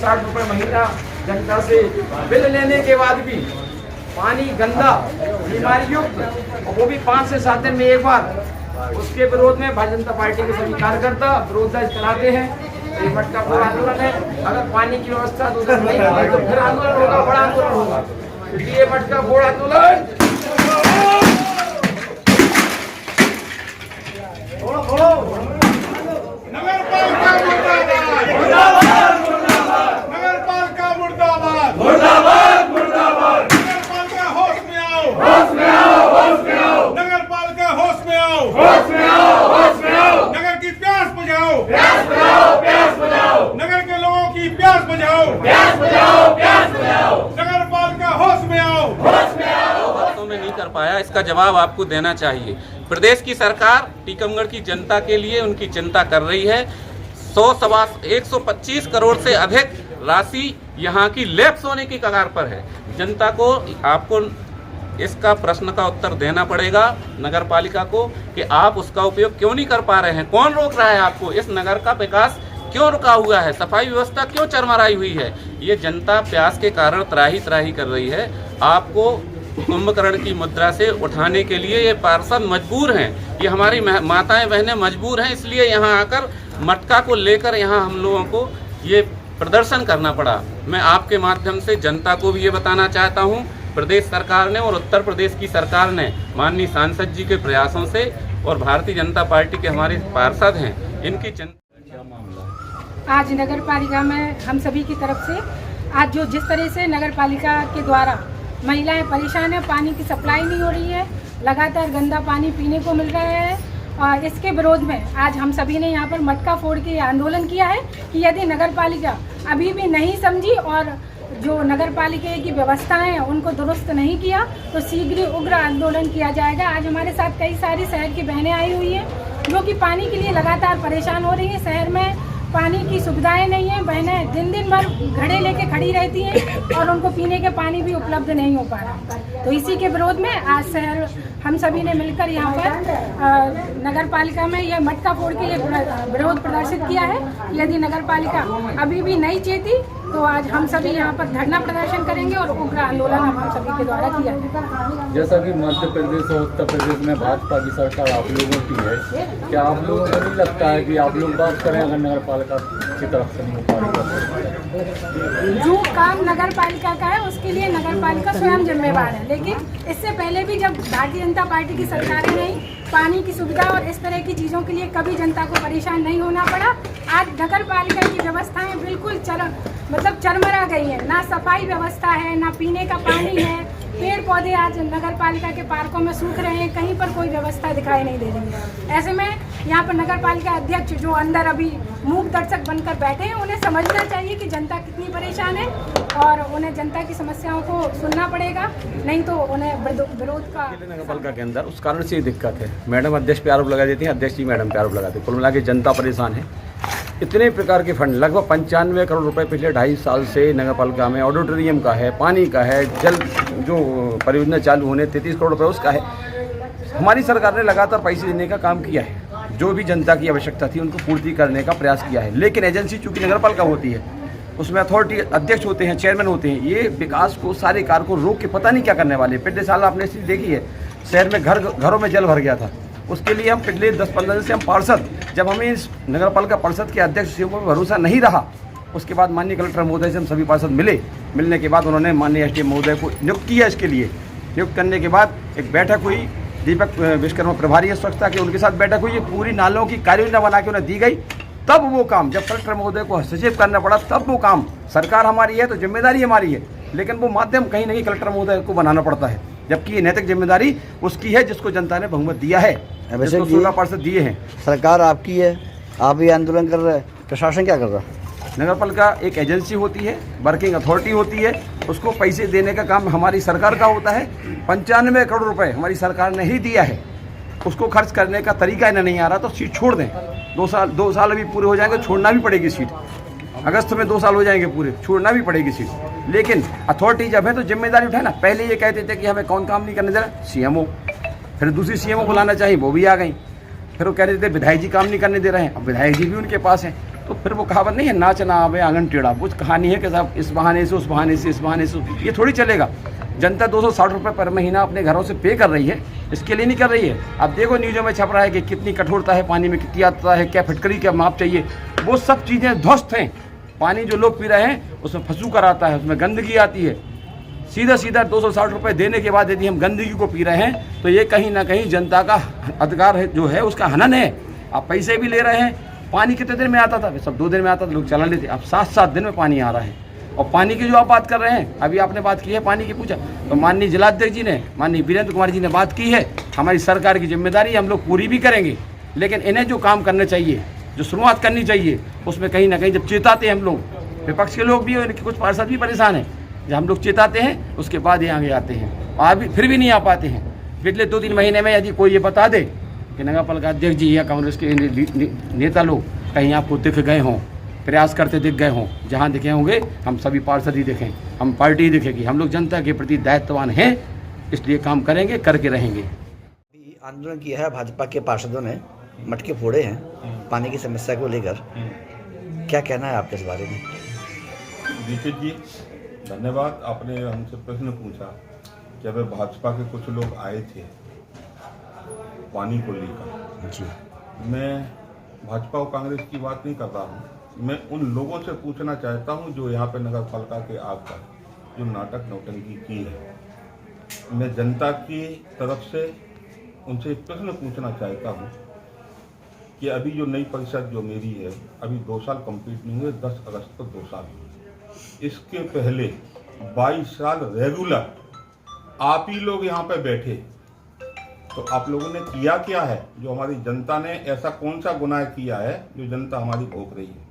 60 रुपए महीना जनता से बिल लेने के बाद भी पानी गंदा, बीमारी युक्त, और वो भी 5 से 7 दिन में एक बार, उसके विरोध में भारतीय जनता पार्टी के सभी कार्यकर्ता विरोध दर्ज कराते हैं। ये मटका फोड़ आंदोलन है। अगर पानी की व्यवस्था दूसरी नहीं होगी तो फिर आंदोलन होगा, बड़ा आंदोलन होगा। ये मटका फोड़ आंदोलन नगर के लोगों की प्यास बुझाओ, प्यास बुझाओ, प्यास बुझाओ। नगर पालिका होश में आओ, होश में आओ। वास्तव में नहीं कर पाया, इसका जवाब आपको देना चाहिए। प्रदेश की सरकार टीकमगढ़ की जनता के लिए उनकी चिंता कर रही है। 125 करोड़ से अधिक राशि यहाँ की लैप्स होने की कगार पर है। जनता को आपको इसका प्रश्न का उत्तर देना पड़ेगा नगर पालिका को कि आप उसका उपयोग क्यों नहीं कर पा रहे हैं। कौन रोक रहा है आपको? इस नगर का विकास क्यों रुका हुआ है? सफाई व्यवस्था क्यों चरमराई हुई है? ये जनता प्यास के कारण त्राही त्राही कर रही है। आपको कुंभकर्ण की मुद्रा से उठाने के लिए ये पार्षद मजबूर हैं, ये हमारी माताएं बहनें मजबूर हैं, इसलिए यहाँ आकर मटका को लेकर यहाँ हम लोगों को ये प्रदर्शन करना पड़ा। मैं आपके माध्यम से जनता को भी ये बताना चाहता हूँ, प्रदेश सरकार ने और उत्तर प्रदेश की सरकार ने माननीय सांसद जी के प्रयासों से और भारतीय जनता पार्टी के हमारे पार्षद हैं, इनकी आज नगर पालिका में हम सभी की तरफ से आज जो जिस तरह से नगर पालिका के द्वारा महिलाएं परेशान है, पानी की सप्लाई नहीं हो रही है, लगातार गंदा पानी पीने को मिल रहा है, और इसके विरोध में आज हम सभी ने यहाँ पर मटका फोड़ के आंदोलन किया है कि यदि नगर पालिका अभी भी नहीं समझी और जो नगर पालिका की व्यवस्थाएं हैं उनको दुरुस्त नहीं किया तो शीघ्र उग्र आंदोलन किया जाएगा। आज हमारे साथ कई सारी शहर की बहनें आई हुई हैं जो कि पानी के लिए लगातार परेशान हो रही हैं। शहर में पानी की सुविधाएं नहीं है, बहनें दिन दिन भर घड़े लेके खड़ी रहती हैं और उनको पीने के पानी भी उपलब्ध नहीं हो पा रहा। तो इसी के विरोध में आज शहर हम सभी ने मिलकर यहाँ पर नगर पालिका में यह मटका फोड़ के लिए विरोध प्रदर्शित किया है। यदि नगर पालिका अभी भी नहीं चेती तो आज हम सभी यहाँ पर धरना प्रदर्शन करेंगे और उग्र आंदोलन हम सभी के द्वारा किया जाएगा। जैसा कि मध्य प्रदेश और उत्तर प्रदेश में भाजपा की सरकार आप लोगों की है, क्या आप लोगों को नहीं लगता है कि आप लोग बात करें अगर नगर पालिका की तरफ से नहीं हो पाएगा? जो काम नगर पालिका का है उसके लिए नगर पालिका स्वयं जिम्मेवार है, लेकिन इससे पहले भी जब भारतीय जनता पार्टी की सरकारें रही, पानी की सुविधा और इस तरह की चीज़ों के लिए कभी जनता को परेशान नहीं होना पड़ा। आज नगर पालिका की व्यवस्थाएं बिल्कुल चरमरा गई है, ना सफाई व्यवस्था है, ना पीने का पानी है, पेड़ पौधे आज नगर पालिका के पार्कों में सूख रहे हैं, कहीं पर कोई व्यवस्था दिखाई नहीं दे रही है। ऐसे में यहाँ पर नगर पालिका अध्यक्ष जो अंदर अभी मूक दर्शक बनकर बैठे हैं, उन्हें समझना चाहिए कि जनता कितनी परेशान है और उन्हें जनता की समस्याओं को सुनना पड़ेगा, नहीं तो उन्हें विरोध का नगर पालिका के अंदर उस कारण से दिक्कत है। मैडम अध्यक्ष पे आरोप लगा देती हैं, अध्यक्ष जी मैडम पे आरोप लगाते हैं। कुल मिला के जनता परेशान है। इतने प्रकार के फंड लगभग 95 करोड़ रुपए पिछले 2.5 साल से नगर पालिका में ऑडिटोरियम का है, पानी का है, जल जो परियोजना चालू होने 33 करोड़ रुपए उसका है। हमारी सरकार ने लगातार पैसे देने का काम किया है, जो भी जनता की आवश्यकता थी उनको पूर्ति करने का प्रयास किया है। लेकिन एजेंसी चूंकि नगर पालिका होती है, उसमें अथॉरिटी अध्यक्ष होते हैं, चेयरमैन होते हैं, ये विकास को सारे कार्य को रोक के पता नहीं क्या करने वाले। पिछले साल आपने स्थिति देखी है, शहर में घरों में जल भर गया था। उसके लिए हम पिछले 10-15 दिन से हम पार्षद, जब हमें इस नगर पालिका परिषद के अध्यक्ष से भरोसा नहीं रहा, उसके बाद माननीय कलेक्टर महोदय से हम सभी पार्षद मिलने के बाद उन्होंने माननीय एसडीएम महोदय को नियुक्त किया। इसके लिए नियुक्त करने के बाद एक बैठक हुई, दीपक विश्वकर्मा प्रभारी है स्वच्छता के, उनके साथ बैठक हुई, पूरी नालों की कार्ययोजना बना के उन्हें दी गई। तब वो काम, जब कलेक्टर महोदय को हस्तक्षेप करना पड़ा, तब वो काम, सरकार हमारी है तो जिम्मेदारी हमारी है, लेकिन वो माध्यम कहीं ना कहीं कलेक्टर महोदय को बनाना पड़ता है, जबकि ये नैतिक जिम्मेदारी उसकी है जिसको जनता ने बहुमत दिया है, जिसको 16 पार्षद दिए हैं। सरकार आपकी है, आप ये आंदोलन कर रहे हैं, प्रशासन क्या कर रहा है? नगर पालिका एक एजेंसी होती है, वर्किंग अथॉरिटी होती है, उसको पैसे देने का काम हमारी सरकार का होता है। 95 करोड़ रुपए हमारी सरकार ने ही दिया है, उसको खर्च करने का तरीका इन्हें नहीं आ रहा तो सीट छोड़ दें। 2 साल अभी पूरे हो जाएंगे, छोड़ना भी पड़ेगी सीट। अगस्त में 2 साल हो जाएंगे पूरे, छोड़ना भी पड़ेगी सीट। लेकिन अथॉरिटी जब है तो जिम्मेदारी उठाए ना। पहले ये कहते थे कि हमें कौन काम नहीं करने दे रहा, सीएमओ, फिर दूसरी सीएमओ बुलाना चाहिए, वो भी आ गई। फिर वो कह रहे थे विधायक जी काम नहीं करने दे रहे हैं, अब विधायक जी भी उनके पास हैं। तो फिर वो कहावत नहीं है नाच ना आवे आंगन टेढ़ा, वो कहानी है कि साहब इस बहाने से उस बहाने से इस बहाने से, ये थोड़ी चलेगा। जनता 260 रुपये पर महीना अपने घरों से पे कर रही है, इसके लिए नहीं कर रही है। अब देखो न्यूज़ों में छप रहा है कि कितनी कठोरता है पानी में, कितनी आता है, क्या फटकरी क्या माप चाहिए, वो सब चीज़ें ध्वस्त हैं। पानी जो लोग पी रहे हैं उसमें फंसू कर आता है, उसमें गंदगी आती है। सीधा सीधा 260 रुपये देने के बाद यदि हम गंदगी को पी रहे हैं तो ये कहीं ना कहीं जनता का अधिकार है जो है उसका हनन है। आप पैसे भी ले रहे हैं। पानी कितने दिन में आता था? सब 2 दिन में आता था, लोग चला लेते। अब 7-7 दिन में पानी आ रहा है। और पानी की जो आप बात कर रहे हैं, अभी आपने बात की है पानी की, पूछा तो माननीय जिलाध्यक्ष जी ने, माननीय वीरेंद्र कुमार जी ने बात की है। हमारी सरकार की जिम्मेदारी हम लोग पूरी भी करेंगे, लेकिन इन्हें जो काम करने चाहिए, जो शुरुआत करनी चाहिए, उसमें कहीं ना कहीं जब चेताते हैं हम लोग, विपक्ष के लोग भी और कुछ पार्षद भी परेशान हैं, जब हम लोग चेताते हैं उसके बाद ये आगे आते हैं, और फिर भी नहीं आ पाते हैं। पिछले 2-3 महीने में यदि कोई ये बता दे कि नगर पालिका अध्यक्ष जी या कांग्रेस के नेता लोग कहीं आपको दिख गए हों, प्रयास करते दिख गए हों, जहाँ दिखे होंगे हम सभी पार्षद ही दिखें, हम पार्टी ही दिखेगी। हम लोग जनता के प्रति दायित्ववान हैं, इसलिए काम करेंगे, करके रहेंगे। आंदोलन किया है भाजपा के पार्षदों ने, मटके फोड़े हैं पानी की समस्या को लेकर, क्या कहना है आपके इस बारे में? दीक्षित जी धन्यवाद, आपने हमसे प्रश्न पूछा कि अगर भाजपा के कुछ लोग आए थे पानी को लेकर जी, मैं भाजपा और कांग्रेस की बात नहीं कर रहा हूँ, मैं उन लोगों से पूछना चाहता हूँ जो यहाँ पे नगर पालिका के आकर जो नाटक नौटंकी की है। मैं जनता की तरफ से उनसे एक प्रश्न पूछना चाहता हूँ कि अभी जो नई परिषद जो मेरी है, अभी 2 साल कंप्लीट नहीं हुए, 10 अगस्त को 2 साल हुए। इसके पहले 22 साल रेगुलर आप ही लोग यहाँ पे बैठे, तो आप लोगों ने किया क्या है? जो हमारी जनता ने ऐसा कौन सा गुनाह किया है जो जनता हमारी भोग रही है?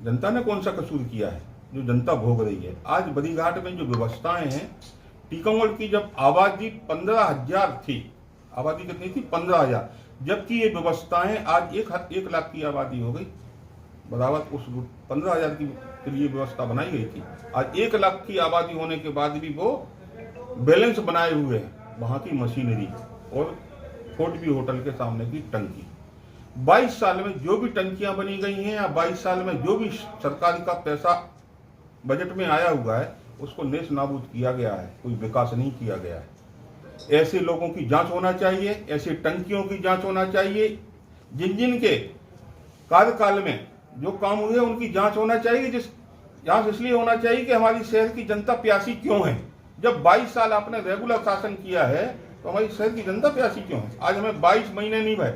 जनता ने कौन सा कसूर किया है जो जनता भोग रही है? आज बरीघाट में जो व्यवस्थाएं हैं, टीकमगढ़ की जब आबादी 15,000 थी, आबादी कितनी थी? 15,000, जबकि ये व्यवस्थाएं आज 1 लाख की आबादी हो गई। बराबर उस 15,000 के लिए व्यवस्था बनाई गई थी। आज 1 लाख की आबादी होने के बाद भी वो बैलेंस बनाए हुए हैं। वहाँ की मशीनरी और फोर्ट भी होटल के सामने की टंकी, 22 साल में जो भी टंकियां बनी गई हैं या 22 साल में जो भी सरकार का पैसा बजट में आया हुआ है उसको नेस नाबूद किया गया है, कोई विकास नहीं किया गया है। ऐसे लोगों की जांच होना चाहिए, ऐसे टंकियों की जांच होना चाहिए, जिन के कार्यकाल में जो काम हुए उनकी जांच होना चाहिए। जिस जांच इसलिए होना चाहिए कि हमारी शहर की जनता प्यासी क्यों है। जब 22 साल आपने रेगुलर शासन किया है तो हमारी शहर की जनता प्यासी क्यों है? आज हमें 22 महीने नहीं भाई,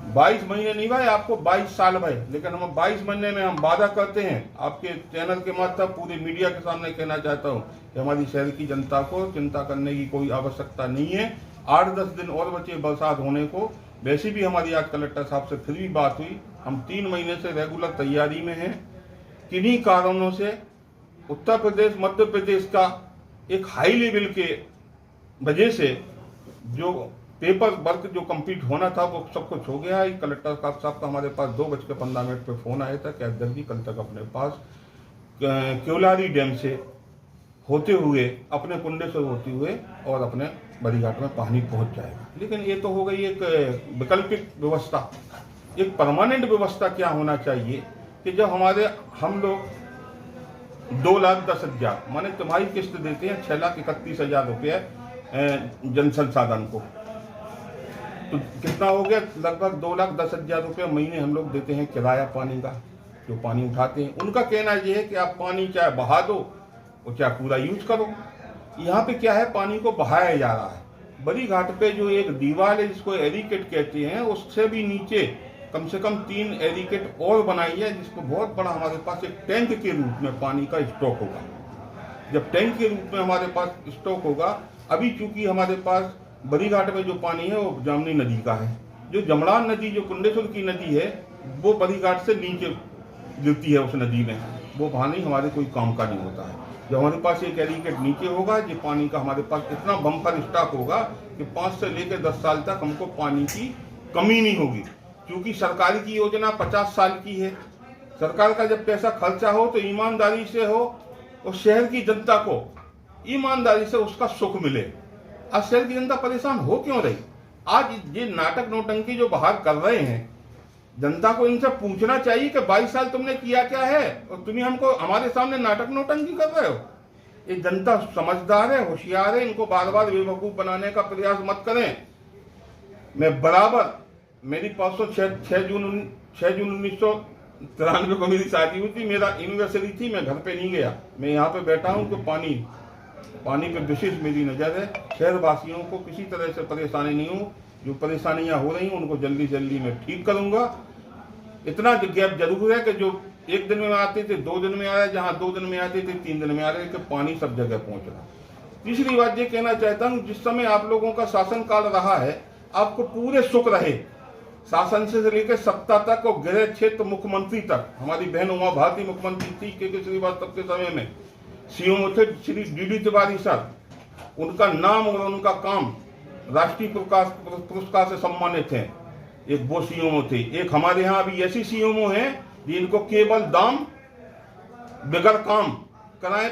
22 महीने नहीं भाई, आपको 22 साल भाई, लेकिन हम 22 महीने में हम वादा करते हैं। आपके चैनल के माध्यम पूरे मीडिया के सामने कहना चाहता हूं कि हमारी शहर की जनता को चिंता करने की कोई आवश्यकता नहीं है। 8-10 दिन और बचे बरसात होने को। वैसे भी हमारी आज कलेक्टर साहब से फिर भी बात हुई, हम 3 महीने से रेगुलर तैयारी में हैं। किन्हीं कारणों से उत्तर प्रदेश मध्य प्रदेश का एक हाई लेवल के वजह से जो पेपर वर्क जो कंप्लीट होना था वो सब कुछ हो गया है। कलेक्टर साहब का हमारे पास 2:15 पे फ़ोन आया था कि अध्यक्ष जी कल तक अपने पास केवलारी डैम से होते हुए, अपने कुंडे से होते हुए और अपने बरीघाट में पानी पहुंच जाएगा। लेकिन ये तो हो गई एक वैकल्पिक व्यवस्था। एक परमानेंट व्यवस्था क्या होना चाहिए कि जब हम लोग 2,10,000 माने तुम्हारी किस्त देते हैं 6,31,000 रुपये जन संसाधन को, तो कितना हो गया? लगभग 2,10,000 रुपये महीने हम लोग देते हैं किराया पानी का, जो पानी उठाते हैं। उनका कहना ये है कि आप पानी चाहे बहा दो और चाहे पूरा यूज करो। यहाँ पे क्या है, पानी को बहाया जा रहा है। बरीघाट पे जो एक दीवार है जिसको एरिकेट कहते हैं, उससे भी नीचे कम से कम 3 एरिकेट और बनाई है, जिसको बहुत बड़ा हमारे पास एक टैंक के रूप में पानी का स्टॉक होगा। जब टैंक के रूप में हमारे पास स्टॉक होगा, अभी चूंकि हमारे पास बरीघाट में जो पानी है वो जामनी नदी का है। जो जमड़ान नदी, जो कुंडेश्वर की नदी है, वो बरीघाट से नीचे गिरती है उस नदी में, वो पानी हमारे कोई काम का नहीं होता है। जब हमारे पास एक एरिकेट नीचे होगा, जो पानी का हमारे पास इतना बम्पर स्टॉक होगा कि 5 से लेकर 10 साल तक हमको पानी की कमी नहीं होगी। क्योंकि सरकार की योजना 50 साल की है। सरकार का जब पैसा खर्चा हो तो ईमानदारी से हो और शहर की जनता को ईमानदारी से उसका सुख मिले। आज शहर की जनता परेशान हो क्यों रही? आज ये नाटक नौटंकी जो बाहर कर रहे हैं, जनता को इनसे पूछना चाहिए कि 22 साल तुमने किया क्या है और तुम्हें हमको हमारे सामने नाटक नौटंकी कर रहे हो। ये जनता समझदार है, होशियार है, इनको बार बार बेवकूफ बनाने का प्रयास मत करें। मैं बराबर, मेरी 6 जून 1993 को मेरी शादी हुई थी, मेरा एनिवर्सरी थी, मैं घर पे नहीं गया, मैं यहाँ पे बैठा हूँ। तो पानी पे विशेष मेरी नज़र है। शहर वासियों को किसी तरह से परेशानी नहीं हो, जो परेशानियां हो रही हैं उनको जल्दी जल्दी मैं ठीक करूंगा। इतना गैप जरूर है कि जो एक दिन में आते थे 2 दिन में आ रहे, जहां 2 दिन में आते थे 3 दिन में आ रहे, कि पानी सब जगह पहुंच रहा। तीसरी बात ये कहना चाहता हूं, जिस समय आप लोगों का शासनकाल रहा है, आपको पूरे सुख रहे, शासन से लेकर सत्ता तक और गृह क्षेत्र मुख्यमंत्री तक। हमारी बहन उमा भारती मुख्यमंत्री थी के श्रीवास्तव के समय में, सीएम थे श्री डी तिवारी सर, उनका नाम और उनका काम राष्ट्रीय पुरस्कार से सम्मानित हैं। एक वो सीएमओ थे। एक हमारे यहाँ अभी ऐसी सीएमओ हैं जिनको केवल दाम बगैर काम कराए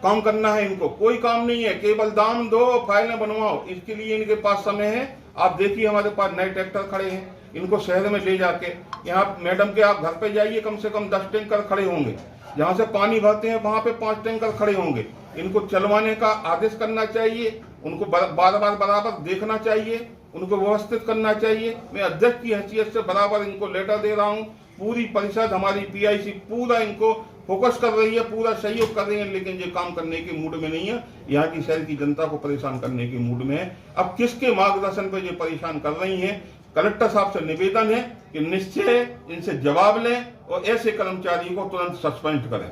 काम करना है, इनको कोई काम नहीं है, केवल दाम दो, फाइलें बनवाओ, इसके लिए इनके पास समय है। आप देखिए हमारे पास नए ट्रैक्टर खड़े हैं, इनको शहर में ले जाके, यहाँ मैडम के आप घर पे जाइए, कम से कम 10 टैंकर खड़े होंगे, जहाँ से पानी भरते हैं वहां पे 5 टैंकर खड़े होंगे। इनको चलवाने का आदेश करना चाहिए, उनको बार बार बराबर देखना चाहिए, उनको व्यवस्थित करना चाहिए। मैं अध्यक्ष की हैसियत से बराबर इनको लेटर दे रहा हूँ। पूरी परिषद हमारी पीआईसी पूरा इनको फोकस कर रही है, पूरा सहयोग कर रही है, लेकिन ये काम करने के मूड में नहीं है। यहाँ की शहर की जनता को परेशान करने के मूड में है। अब किसके मार्गदर्शन पे ये परेशान कर रही हैं? कलेक्टर साहब से निवेदन है कि निश्चय इनसे जवाब लें और ऐसे कर्मचारी को तुरंत सस्पेंड करें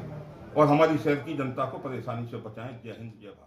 और हमारी शहर की जनता को परेशानी से बचाएं। जय हिंद, जय भारत।